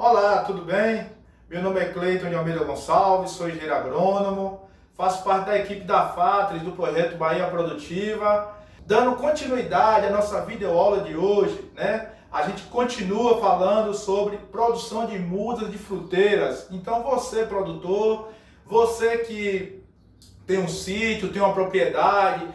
Olá, tudo bem? Meu nome é Cleiton de Almeida Gonçalves, sou engenheiro agrônomo, faço parte da equipe da FATRES do projeto Bahia Produtiva. Dando continuidade à nossa videoaula de hoje, né? A gente continua falando sobre produção de mudas de fruteiras. Então você, produtor, você que tem um sítio, tem uma propriedade,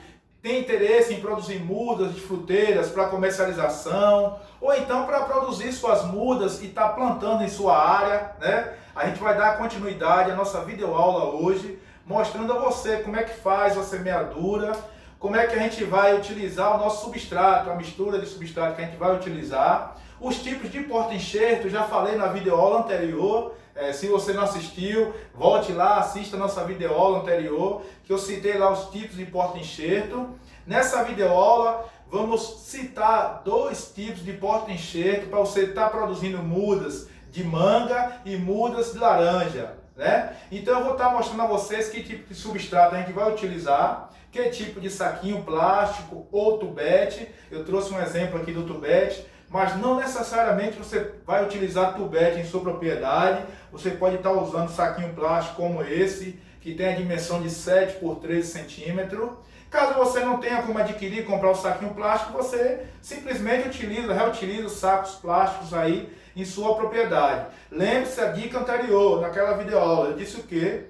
tem interesse em produzir mudas de fruteiras para comercialização, ou então para produzir suas mudas e está plantando em sua área, né? A gente vai dar continuidade à nossa videoaula hoje, mostrando a você como é que faz a semeadura, como é que a gente vai utilizar o nosso substrato, a mistura de substrato que a gente vai utilizar, os tipos de porta-enxerto, já falei na videoaula anterior. Se você não assistiu, volte lá, assista a nossa videoaula anterior, que eu citei lá os tipos de porta-enxerto. Nessa videoaula, vamos citar dois tipos de porta-enxerto para você estar produzindo mudas de manga e mudas de laranja, né? Então eu vou estar mostrando a vocês que tipo de substrato a gente vai utilizar, que tipo de saquinho plástico ou tubete. Eu trouxe um exemplo aqui do tubete, mas não necessariamente você vai utilizar tubete em sua propriedade. Você pode estar usando saquinho plástico como esse, que tem a dimensão de 7 por 13 centímetros. Caso você não tenha como adquirir e comprar o saquinho plástico, você simplesmente reutiliza os sacos plásticos aí em sua propriedade. Lembre-se a dica anterior, naquela videoaula, eu disse o quê?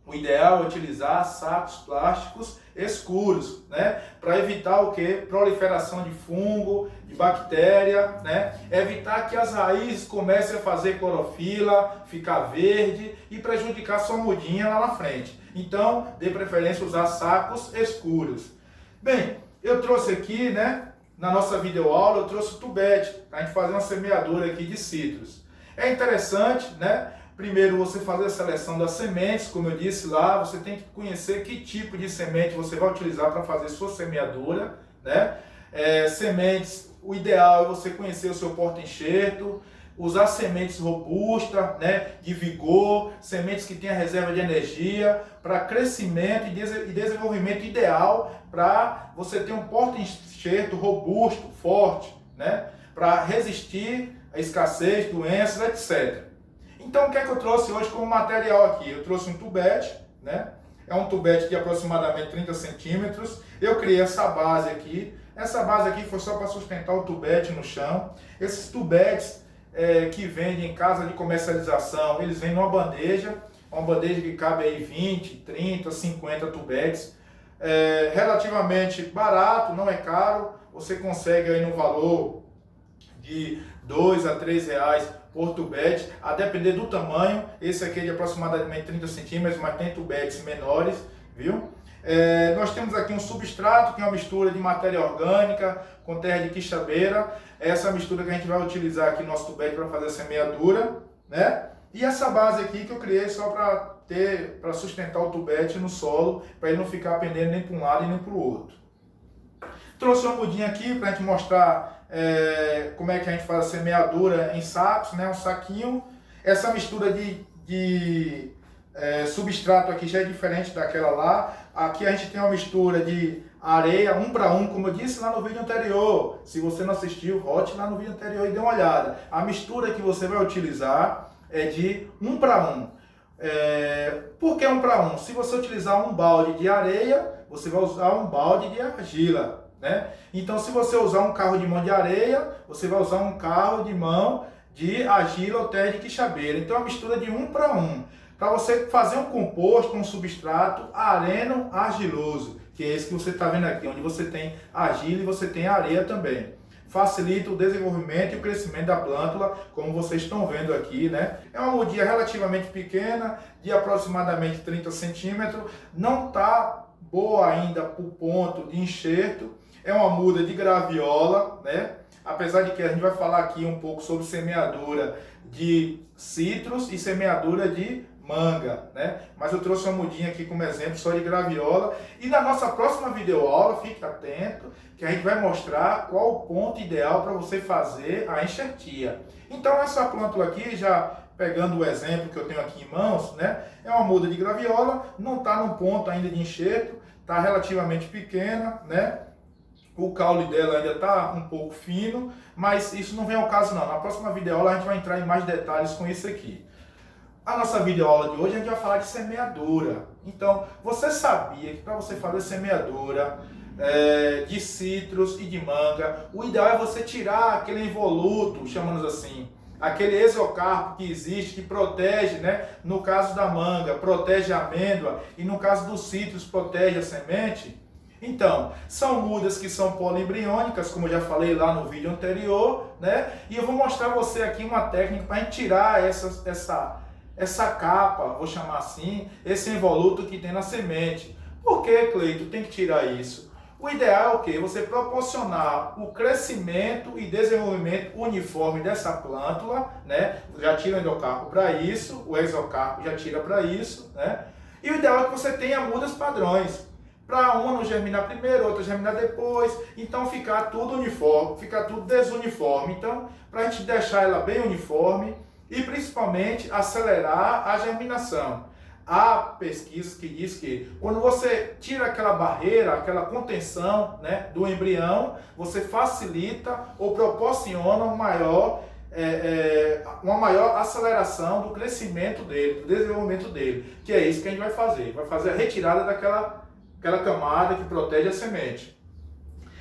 O ideal é utilizar sacos plásticos escuros, né? Para evitar o quê? Proliferação de fungo, de bactéria, né? Evitar que as raízes comecem a fazer clorofila, ficar verde e prejudicar sua mudinha lá na frente. Então, dê preferência usar sacos escuros. Bem, eu trouxe aqui, né? Na nossa videoaula, eu trouxe o tubete, para a gente fazer uma semeadura aqui de citros. É interessante, né? Primeiro, você fazer a seleção das sementes, como eu disse lá, você tem que conhecer que tipo de semente você vai utilizar para fazer sua semeadura, né? Sementes, o ideal é você conhecer o seu porta-enxerto, usar sementes robustas, né, de vigor, sementes que tenham reserva de energia, para crescimento e desenvolvimento ideal, para você ter um porta-enxerto robusto, forte, né, para resistir à escassez, doenças, etc. Então, o que é que eu trouxe hoje como material aqui? Eu trouxe um tubete, né? É um tubete de aproximadamente 30 centímetros. Eu criei essa base aqui. Essa base aqui foi só para sustentar o tubete no chão. Esses tubetes que vendem em casa de comercialização, eles vêm numa bandeja. Uma bandeja que cabe aí 20, 30, 50 tubetes. Relativamente barato, não é caro. Você consegue aí no valor de 2 a 3 reais por tubete, a depender do tamanho. Esse aqui é de aproximadamente 30 centímetros, mas tem tubetes menores, viu? Nós temos aqui um substrato, que é uma mistura de matéria orgânica com terra de quixabeira. Essa mistura que a gente vai utilizar aqui no nosso tubete para fazer a semeadura, né? E essa base aqui que eu criei só para sustentar o tubete no solo, para ele não ficar pendendo nem para um lado e nem para o outro. Trouxe uma mudinha aqui para a gente mostrar como é que a gente faz a semeadura em sacos, né? Um saquinho. Essa mistura de substrato aqui já é diferente daquela lá. Aqui a gente tem uma mistura de areia 1 para 1, como eu disse lá no vídeo anterior. Se você não assistiu, volte lá no vídeo anterior e dê uma olhada. A mistura que você vai utilizar é de 1 para 1. Por que 1 para 1? Se você utilizar um balde de areia, você vai usar um balde de argila, né? Então, se você usar um carro de mão de areia, você vai usar um carro de mão de argila ou terra de quixabeira. Então, é uma mistura de 1 para 1. Para você fazer um composto, um substrato areno-argiloso, que é esse que você está vendo aqui, onde você tem argila e você tem areia também. Facilita o desenvolvimento e o crescimento da plântula, como vocês estão vendo aqui, né? É uma mudinha relativamente pequena, de aproximadamente 30 centímetros. Não está boa ainda para o ponto de enxerto. É uma muda de graviola, né? Apesar de que a gente vai falar aqui um pouco sobre semeadura de citros e semeadura de manga, né? Mas eu trouxe uma mudinha aqui como exemplo só de graviola. E na nossa próxima videoaula, fique atento, que a gente vai mostrar qual o ponto ideal para você fazer a enxertia. Então essa plântula aqui, já pegando o exemplo que eu tenho aqui em mãos, né? É uma muda de graviola, não está no ponto ainda de enxerto, está relativamente pequena, né? o caule dela ainda está um pouco fino, mas isso não vem ao caso não. Na próxima videoaula a gente vai entrar em mais detalhes com isso aqui. A nossa videoaula de hoje a gente vai falar de semeadura. Então, você sabia que para você fazer semeadura de citros e de manga, o ideal é você tirar aquele involuto, chamamos assim, aquele exocarpo que existe, que protege, né? No caso da manga, protege a amêndoa e no caso dos citros, protege a semente. Então, são mudas que são poliembriônicas, como eu já falei lá no vídeo anterior, né? E eu vou mostrar a você aqui uma técnica para a gente tirar essa capa, vou chamar assim, esse involuto que tem na semente. Por que, Cleito, tem que tirar isso? O ideal é o quê? Você proporcionar o crescimento e desenvolvimento uniforme dessa plântula, né? Já tira o endocarpo para isso, o exocarpo já tira para isso, né? E o ideal é que você tenha mudas padrões. Para uma não germinar primeiro, outra germinar depois, então ficar tudo uniforme, ficar tudo desuniforme. Então, para a gente deixar ela bem uniforme e principalmente acelerar a germinação. Há pesquisas que diz que quando você tira aquela barreira, aquela contenção, né, do embrião, você facilita ou proporciona uma maior aceleração do crescimento dele, do desenvolvimento dele, que é isso que a gente vai fazer a retirada daquela camada que protege a semente.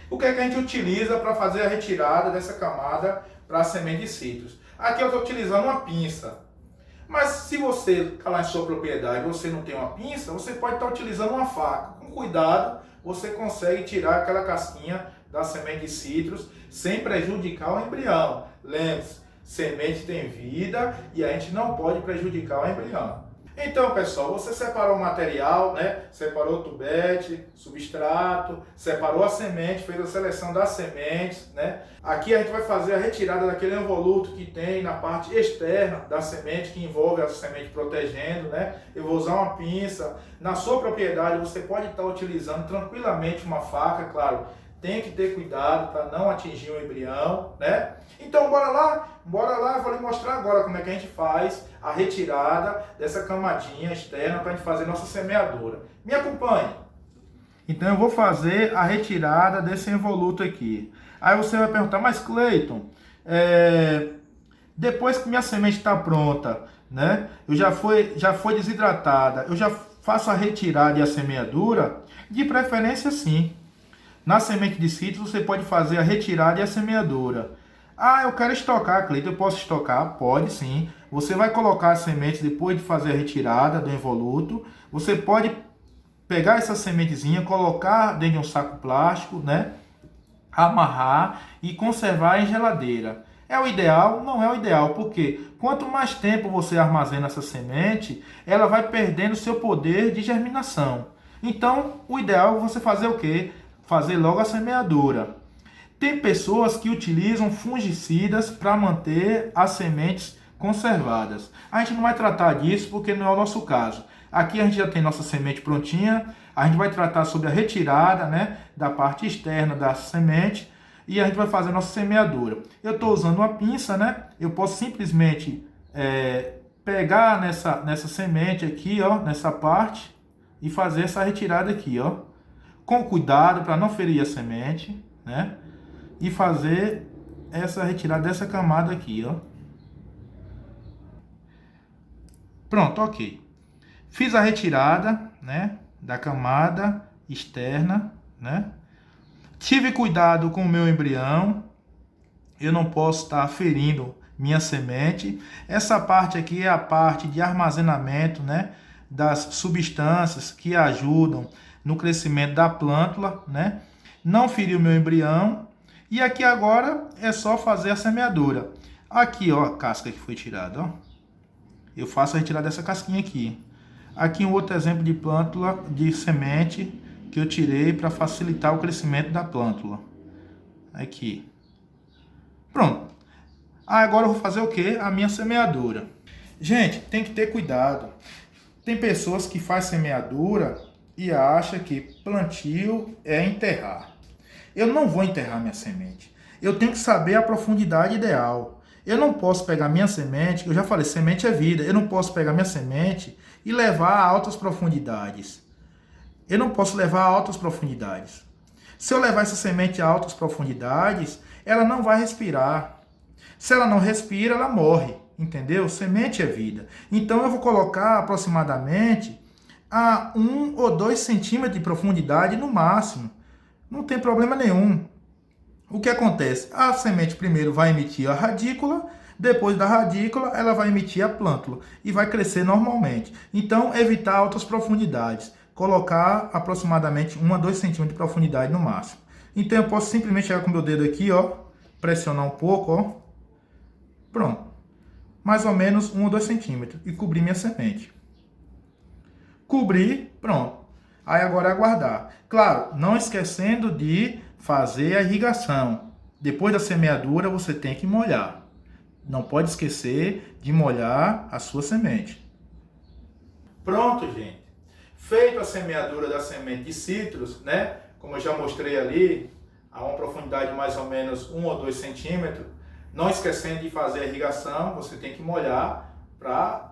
O que é que a gente utiliza para fazer a retirada dessa camada para a semente de citros? Aqui eu estou utilizando uma pinça. Mas se você está lá em sua propriedade e você não tem uma pinça, você pode estar utilizando uma faca. Com cuidado, você consegue tirar aquela casquinha da semente de citros sem prejudicar o embrião. Lembre-se, semente tem vida e a gente não pode prejudicar o embrião. Então, pessoal, você separou o material, né? Separou o tubete, substrato, separou a semente, fez a seleção das sementes, né? Aqui a gente vai fazer a retirada daquele envoluto que tem na parte externa da semente, que envolve a semente protegendo, né? Eu vou usar uma pinça. Na sua propriedade, você pode estar utilizando tranquilamente uma faca, claro. Tem que ter cuidado para não atingir o embrião, né? Então, bora lá, eu vou lhe mostrar agora como é que a gente faz a retirada dessa camadinha externa para a gente fazer nossa semeadura. Me acompanhe. Então, eu vou fazer a retirada desse envoluto aqui. Aí você vai perguntar, mas Cleiton, depois que minha semente está pronta, né? Já foi desidratada, eu já faço a retirada e a semeadura? De preferência, sim. Na semente de citros, você pode fazer a retirada e a semeadura. Ah, eu quero estocar, Cleiton, eu posso estocar? Pode sim. Você vai colocar as sementes depois de fazer a retirada do envoluto. Você pode pegar essa sementezinha, colocar dentro de um saco plástico, né? Amarrar e conservar em geladeira. É o ideal? Não é o ideal, porque quanto mais tempo você armazena essa semente, ela vai perdendo seu poder de germinação. Então, o ideal é você fazer o quê? Fazer logo a semeadura. Tem pessoas que utilizam fungicidas para manter as sementes conservadas. A gente não vai tratar disso porque não é o nosso caso. Aqui a gente já tem nossa semente prontinha. A gente vai tratar sobre a retirada, né, da parte externa da semente e a gente vai fazer a nossa semeadura. Eu estou usando uma pinça, né? Eu posso simplesmente pegar nessa semente aqui, ó, nessa parte e fazer essa retirada aqui, ó. Com cuidado para não ferir a semente, né? E fazer essa retirada dessa camada aqui, ó. Pronto, ok. Fiz a retirada, né, da camada externa, né? Tive cuidado com o meu embrião. Eu não posso estar ferindo minha semente. Essa parte aqui é a parte de armazenamento, né, das substâncias que ajudam no crescimento da plântula, né? Não feriu meu embrião. E aqui agora é só fazer a semeadura. Aqui, ó, a casca que foi tirada, ó. Eu faço a retirada dessa casquinha aqui. Aqui um outro exemplo de plântula, de semente que eu tirei para facilitar o crescimento da plântula. Aqui. Pronto. Agora eu vou fazer o quê? A minha semeadura. Gente, tem que ter cuidado. Tem pessoas que fazem semeadura e acham que plantio é enterrar. Eu não vou enterrar minha semente. Eu tenho que saber a profundidade ideal. Eu não posso pegar minha semente, eu já falei, semente é vida. Eu não posso pegar minha semente e levar a altas profundidades. Eu não posso levar a altas profundidades. Se eu levar essa semente a altas profundidades, ela não vai respirar. Se ela não respira, ela morre, entendeu? Semente é vida. Então eu vou colocar aproximadamente a 1 ou 2 centímetros de profundidade no máximo. Não tem problema nenhum. O que acontece? A semente primeiro vai emitir a radícula, depois da radícula ela vai emitir a plântula e vai crescer normalmente. Então, evitar altas profundidades. Colocar aproximadamente 1 a 2 centímetros de profundidade no máximo. Então, eu posso simplesmente chegar com o meu dedo aqui, ó, pressionar um pouco, ó. Pronto. Mais ou menos 1 ou 2 centímetros e cobrir minha semente. Cobrir, pronto. Aí agora é aguardar. Claro, não esquecendo de fazer a irrigação. Depois da semeadura, você tem que molhar. Não pode esquecer de molhar a sua semente. Pronto, gente. Feita a semeadura da semente de citros, né? Como eu já mostrei ali, a uma profundidade de mais ou menos 1 ou 2 centímetros. Não esquecendo de fazer a irrigação, você tem que molhar para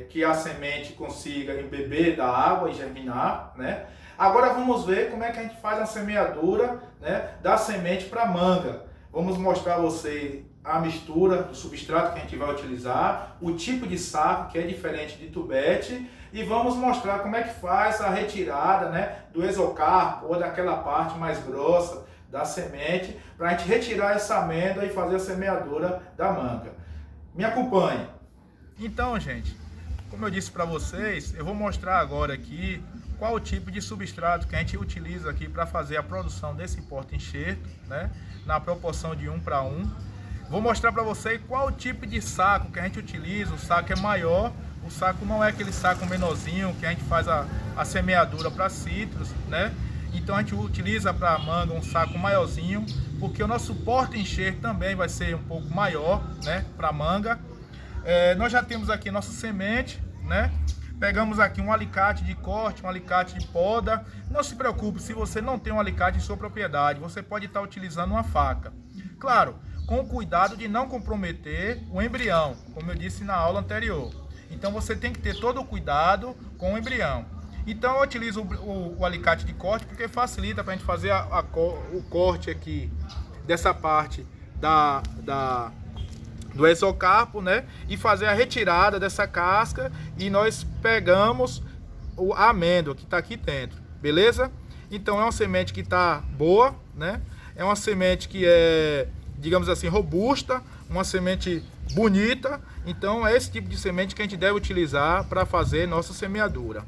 que a semente consiga embeber da água e germinar, né? Agora vamos ver como é que a gente faz a semeadura, né, da semente para manga. Vamos mostrar a você a mistura do substrato que a gente vai utilizar, o tipo de saco que é diferente de tubete e vamos mostrar como é que faz a retirada, né, do exocarpo ou daquela parte mais grossa da semente para a gente retirar essa amêndoa e fazer a semeadura da manga. Me acompanhe. Então, gente, como eu disse para vocês, eu vou mostrar agora aqui qual o tipo de substrato que a gente utiliza aqui para fazer a produção desse porta-enxerto, né, na proporção de 1 para 1. Vou mostrar para vocês qual o tipo de saco que a gente utiliza. O saco é maior, o saco não é aquele saco menorzinho que a gente faz a semeadura para citros, né? Então a gente utiliza para manga um saco maiorzinho, porque o nosso porta-enxerto também vai ser um pouco maior, né, para manga. Nós já temos aqui nossa semente, né? Pegamos aqui um alicate de corte, um alicate de poda. Não se preocupe se você não tem um alicate em sua propriedade, você pode estar utilizando uma faca. Claro, com o cuidado de não comprometer o embrião, como eu disse na aula anterior. Então você tem que ter todo o cuidado com o embrião. Então eu utilizo o alicate de corte porque facilita para a gente fazer o corte aqui dessa parte do exocarpo, né? E fazer a retirada dessa casca e nós pegamos a amêndoa que está aqui dentro, beleza? Então é uma semente que está boa, né? É uma semente que é, digamos assim, robusta, uma semente bonita. Então é esse tipo de semente que a gente deve utilizar para fazer nossa semeadura.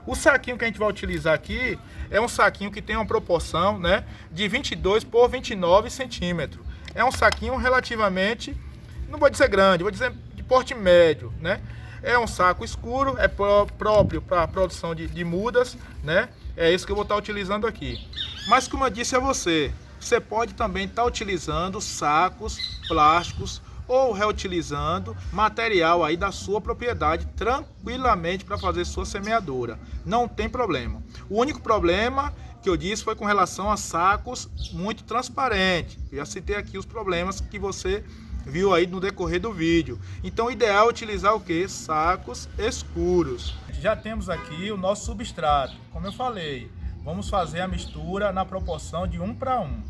O saquinho que a gente vai utilizar aqui é um saquinho que tem uma proporção, né, de 22 por 29 centímetros. É um saquinho relativamente, não vou dizer grande, vou dizer de porte médio, né? É um saco escuro, é próprio para a produção de mudas, né? É isso que eu vou estar utilizando aqui. Mas como eu disse a você, você pode também estar utilizando sacos plásticos ou reutilizando material aí da sua propriedade tranquilamente para fazer sua semeadura. Não tem problema. O único problema que eu disse foi com relação a sacos muito transparentes. Eu já citei aqui os problemas que você viu aí no decorrer do vídeo. Então o ideal é utilizar o que? Sacos escuros. Já temos aqui o nosso substrato. Como eu falei, vamos fazer a mistura na proporção de 1 para 1.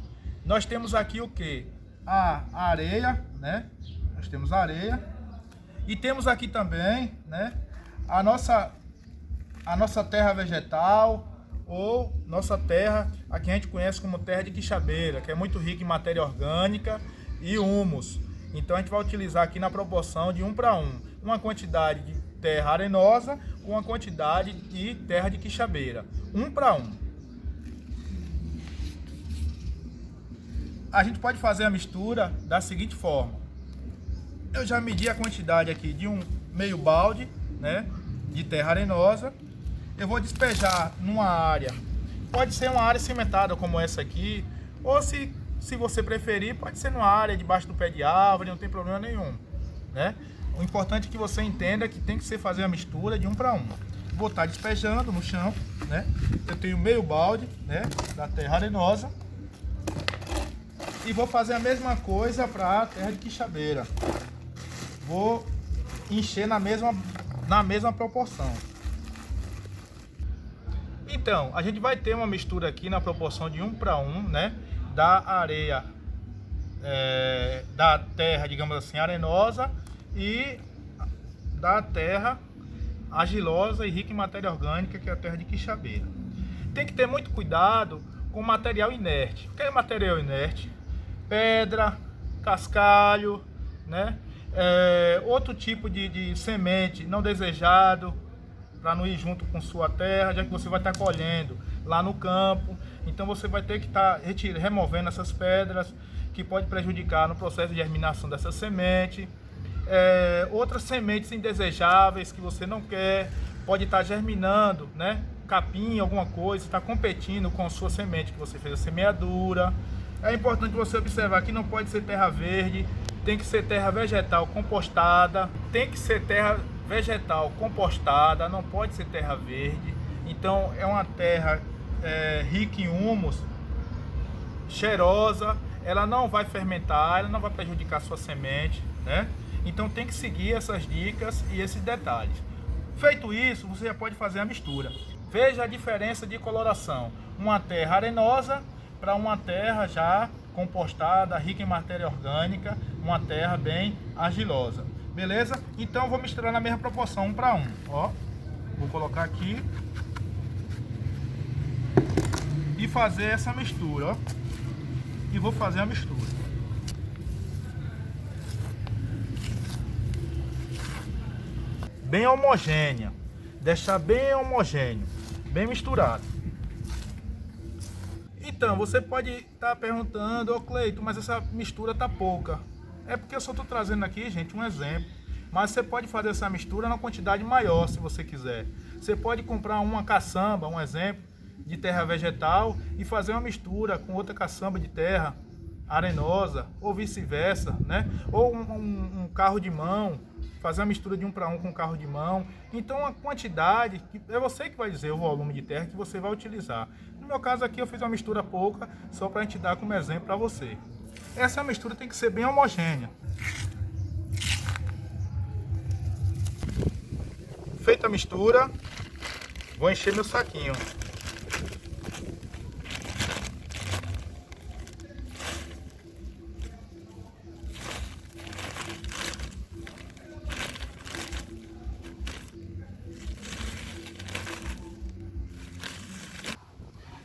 Nós temos aqui o que? A areia, né? Nós temos a areia. E temos aqui também, né, a nossa terra vegetal, ou nossa terra, a que a gente conhece como terra de quixabeira, que é muito rica em matéria orgânica e humus. Então a gente vai utilizar aqui na proporção de 1 para 1. Uma quantidade de terra arenosa com uma quantidade de terra de quixabeira. 1 para 1. A gente pode fazer a mistura da seguinte forma. Eu já medi a quantidade aqui de um meio balde, né, de terra arenosa. Eu vou despejar numa área. Pode ser uma área cimentada como essa aqui, ou se você preferir, pode ser numa área debaixo do pé de árvore, não tem problema nenhum, né? O importante é que você entenda que tem que ser fazer a mistura de 1 para 1. Vou estar despejando no chão, né? Eu tenho meio balde, né, da terra arenosa. E vou fazer a mesma coisa para a terra de quixabeira. Vou encher na mesma proporção. Então, a gente vai ter uma mistura aqui na proporção de 1 para 1, né? Da areia, da terra, digamos assim, arenosa e da terra argilosa e rica em matéria orgânica, que é a terra de Quixabeira. Tem que ter muito cuidado com material inerte. O que é material inerte? Pedra, cascalho, né? Outro tipo de semente não desejado, para não ir junto com sua terra, já que você vai estar colhendo lá no campo. Então você vai ter que estar removendo essas pedras, que pode prejudicar no processo de germinação dessa semente. Outras sementes indesejáveis que você não quer, pode estar germinando, né? Capim, alguma coisa, está competindo com a sua semente que você fez a semeadura. É importante você observar que não pode ser terra verde, tem que ser terra vegetal compostada, não pode ser terra verde. Então é uma terra rica em humus, cheirosa, ela não vai fermentar, ela não vai prejudicar a sua semente, né? Então tem que seguir essas dicas e esses detalhes. Feito isso, você já pode fazer a mistura. Veja a diferença de coloração. Uma terra arenosa para uma terra já compostada, rica em matéria orgânica, uma terra bem argilosa. Beleza? Então vou misturar na mesma proporção, 1 para 1. Ó, vou colocar aqui e fazer essa mistura, ó. E vou fazer a mistura. Bem homogênea, deixar bem homogêneo, bem misturado. Então, você pode estar perguntando, ô Cleito, mas essa mistura tá pouca. É porque eu só estou trazendo aqui, gente, um exemplo. Mas você pode fazer essa mistura na quantidade maior, se você quiser. Você pode comprar uma caçamba, um exemplo, de terra vegetal e fazer uma mistura com outra caçamba de terra arenosa, ou vice-versa, né? Ou um carro de mão, fazer a mistura de 1 para 1 com carro de mão. Então a quantidade, é você que vai dizer o volume de terra que você vai utilizar. No meu caso aqui eu fiz uma mistura pouca, só para a gente dar como exemplo para você. Essa mistura tem que ser bem homogênea. Feita a mistura, vou encher meu saquinho.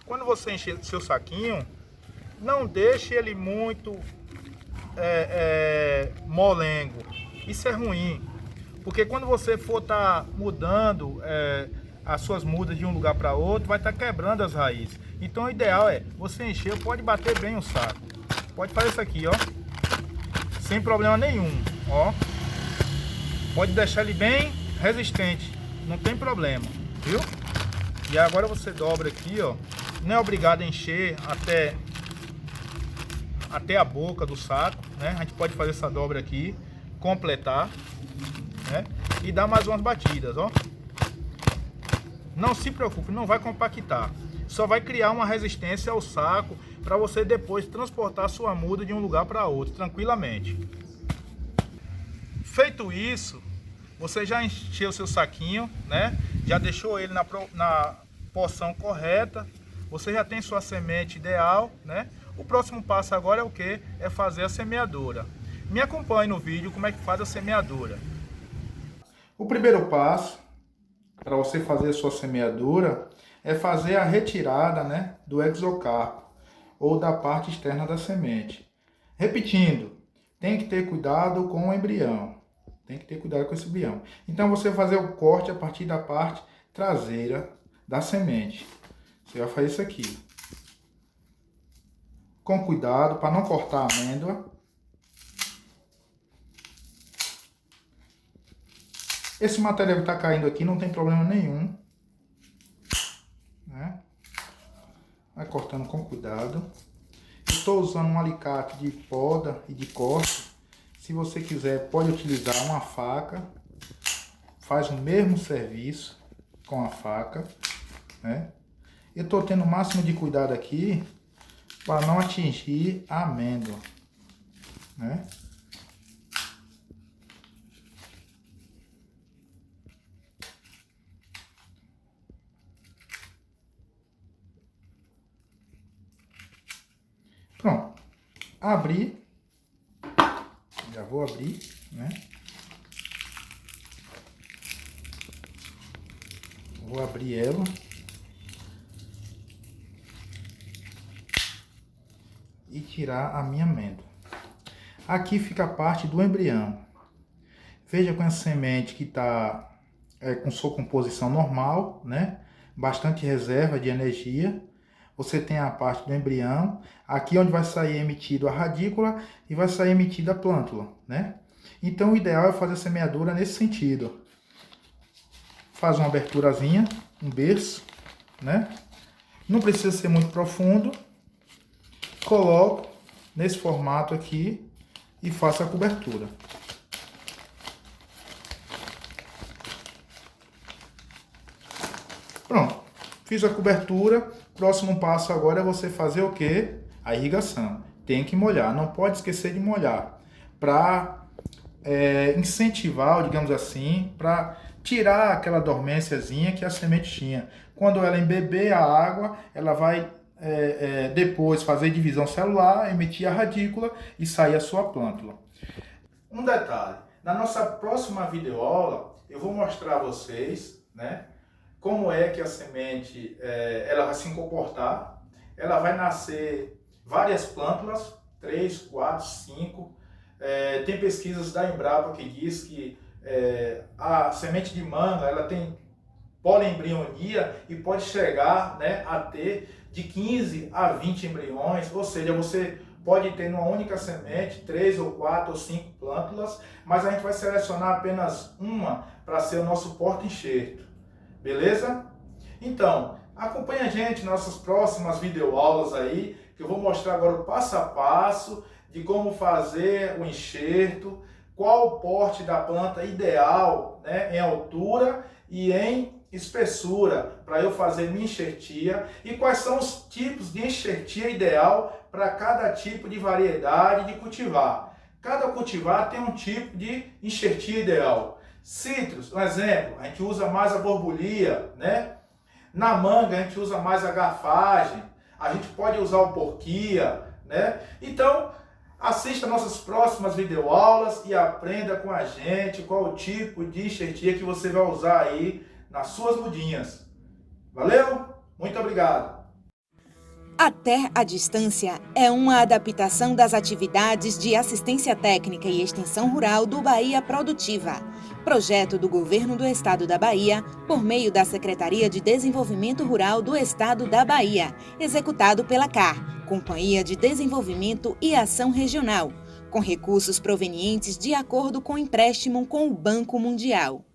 Quando você encher seu saquinho, não deixe ele muito molengo. Isso é ruim, porque quando você for estar mudando as suas mudas de um lugar para outro, vai estar quebrando as raízes. Então o ideal é você encher, pode bater bem o saco. Pode fazer isso aqui, ó, sem problema nenhum, ó. Pode deixar ele bem resistente, não tem problema, viu? E agora você dobra aqui, ó. Não é obrigado a encher até a boca do saco, né? A gente pode fazer essa dobra aqui, completar, né? E dar mais umas batidas, ó. Não se preocupe, não vai compactar. Só vai criar uma resistência ao saco para você depois transportar sua muda de um lugar para outro, tranquilamente. Feito isso, você já encheu seu saquinho, né? Já deixou ele na porção correta. Você já tem sua semente ideal, né? O próximo passo agora é o que? É fazer a semeadura. Me acompanhe no vídeo como é que faz a semeadura. O primeiro passo para você fazer a sua semeadura é fazer a retirada, né, do exocarpo ou da parte externa da semente. Repetindo, tem que ter cuidado com o embrião. Tem que ter cuidado com esse embrião. Então você vai fazer o corte a partir da parte traseira da semente. Você vai fazer isso aqui. Com cuidado para não cortar a amêndoa. Esse material que está caindo aqui não tem problema nenhum, né? Vai cortando com cuidado. Estou usando um alicate de poda e de corte. Se você quiser, pode utilizar uma faca. Faz o mesmo serviço com a faca, né? Eu estou tendo o máximo de cuidado aqui para não atingir a amêndoa, né? Pronto. Abri. Já vou abrir, né? Vou abrir ela. E tirar a minha amêndoa. Aqui fica a parte do embrião. Veja com a semente que está com sua composição normal, né? Bastante reserva de energia. Você tem a parte do embrião, aqui onde vai sair emitido a radícula e vai sair emitida a plântula, né? Então o ideal é fazer a semeadura nesse sentido. Faz uma aberturazinha, um berço, né? Não precisa ser muito profundo. Coloco nesse formato aqui e faço a cobertura. Pronto, fiz a cobertura. Próximo passo agora é você fazer o quê? A irrigação. Tem que molhar, não pode esquecer de molhar. Para incentivar, digamos assim, para tirar aquela dormênciazinha que a semente tinha. Quando ela embeber a água, ela vai depois fazer divisão celular, emitir a radícula e sair a sua plântula. Um detalhe, na nossa próxima videoaula eu vou mostrar a vocês, né, como é que a semente ela vai se comportar. Ela vai nascer várias plântulas, 3, 4, 5. Tem pesquisas da Embrapa que diz que a semente de manga ela tem poliembrionia e pode chegar, né, a ter de 15 a 20 embriões, ou seja, você pode ter numa única semente 3 ou 4 ou 5 plântulas, mas a gente vai selecionar apenas uma para ser o nosso porta-enxerto, beleza? Então, acompanhe a gente nas nossas próximas videoaulas aí, que eu vou mostrar agora o passo a passo de como fazer o enxerto, qual o porte da planta ideal, né, em altura e em espessura para eu fazer minha enxertia e quais são os tipos de enxertia ideal para cada tipo de variedade de cultivar. Cada cultivar tem um tipo de enxertia ideal. Citros, um exemplo, a gente usa mais a borbulia, né? Na manga a gente usa mais a garfagem, a gente pode usar o porquia, né? Então, assista nossas próximas videoaulas e aprenda com a gente qual o tipo de enxertia que você vai usar aí nas suas mudinhas. Valeu? Muito obrigado! A Ter à Distância é uma adaptação das atividades de assistência técnica e extensão rural do Bahia Produtiva, projeto do Governo do Estado da Bahia, por meio da Secretaria de Desenvolvimento Rural do Estado da Bahia, executado pela CAR, Companhia de Desenvolvimento e Ação Regional, com recursos provenientes de acordo com empréstimo com o Banco Mundial.